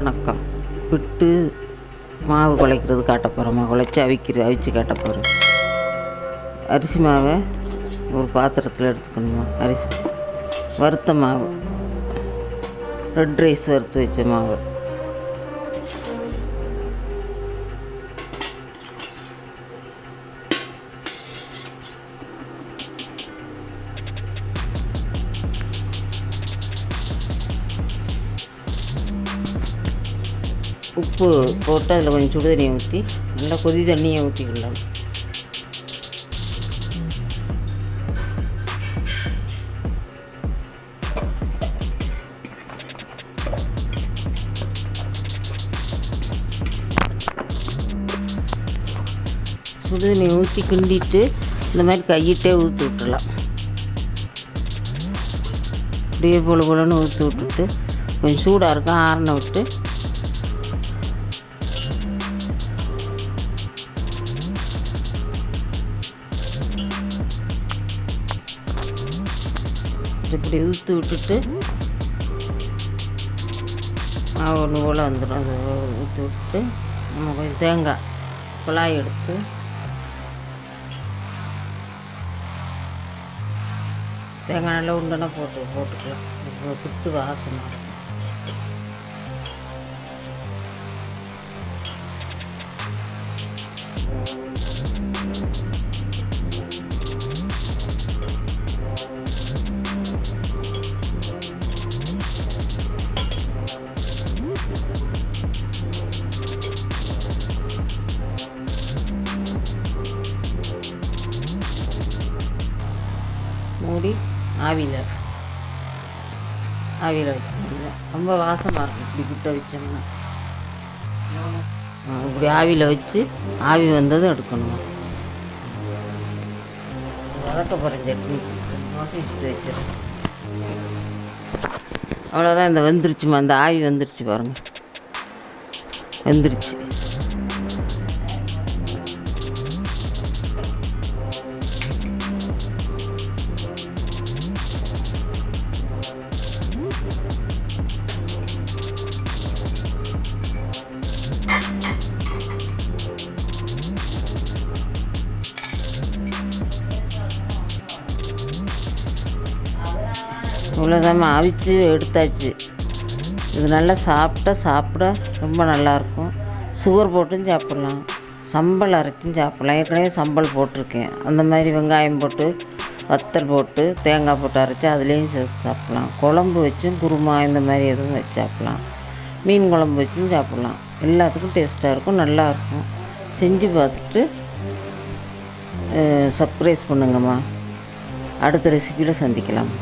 வணக்கம். புட்டு மாவு குழைக்கிறது காட்ட போகிறோமா, குழைச்சி அவிச்சு காட்ட போகிறோம். அரிசி மாவை ஒரு பாத்திரத்தில் எடுத்துக்கணுமா. அரிசி வறுத்த மாவு, ரெட் ரைஸ் வறுத்து வச்ச மாவு, உப்பு போட்டு அதில் கொஞ்சம் சுடு தண்ணியை ஊற்றி நல்லா கொதி தண்ணியை ஊற்றிக்கலாம். சுடு தண்ணியை ஊற்றி கிண்டிட்டு இந்த மாதிரி கையிட்டே ஊற்றி விட்டுடலாம். அப்படியே போலன்னு ஊற்றி விட்டுட்டு கொஞ்சம் சூடாக இருக்கும், ஆறின விட்டு இப்படி ஊற்றி விட்டுட்டு மாவு ஒன்று போல் வந்துடும். அது ஊற்றி விட்டுட்டு நம்ம கொஞ்சம் தேங்காய் குழாய் எடுத்து தேங்காய் நல்லா உண்டனா போட்டுக்கலாம். புட்டு வாசமாக இருக்கும். மூடி ஆவியில் வச்சுருந்தேன். ரொம்ப வாசமாக இருக்கும் இப்படி புட்டை வச்சோம்னா. இப்படி ஆவியில் வச்சு ஆவி வந்ததும் எடுக்கணும். வதக்க போகிறேன் சட்னி தோசை சுட்டு வச்சிடறேன். அவ்வளோதான். இந்த வெந்துருச்சுமா, அந்த ஆவி வந்துருச்சு பாருங்கள், வெந்துருச்சு. இவ்வளோதாம்மா, அவிச்சு எடுத்தாச்சு. இது நல்லா சாப்பிட ரொம்ப நல்லாயிருக்கும். சுகர் போட்டும் சாப்பிட்லாம், சம்பல் அரைச்சும் சாப்பிட்லாம். ஏற்கனவே சம்பல் போட்டிருக்கேன். அந்த மாதிரி வெங்காயம் போட்டு வத்தல் போட்டு தேங்காய் போட்டு அரைச்சி அதுலேயும் சேர்த்து சாப்பிட்லாம். குழம்பு வச்சும் குருமா இந்த மாதிரி எதுவும் வச்சு சாப்பிட்லாம். மீன் குழம்பு வச்சும் சாப்பிட்லாம். எல்லாத்துக்கும் டேஸ்ட்டாக இருக்கும், நல்லாயிருக்கும். செஞ்சு பார்த்துட்டு சர்ப்ரைஸ் பண்ணுங்கம்மா. அடுத்த ரெசிப்பியில் சந்திக்கலாம்.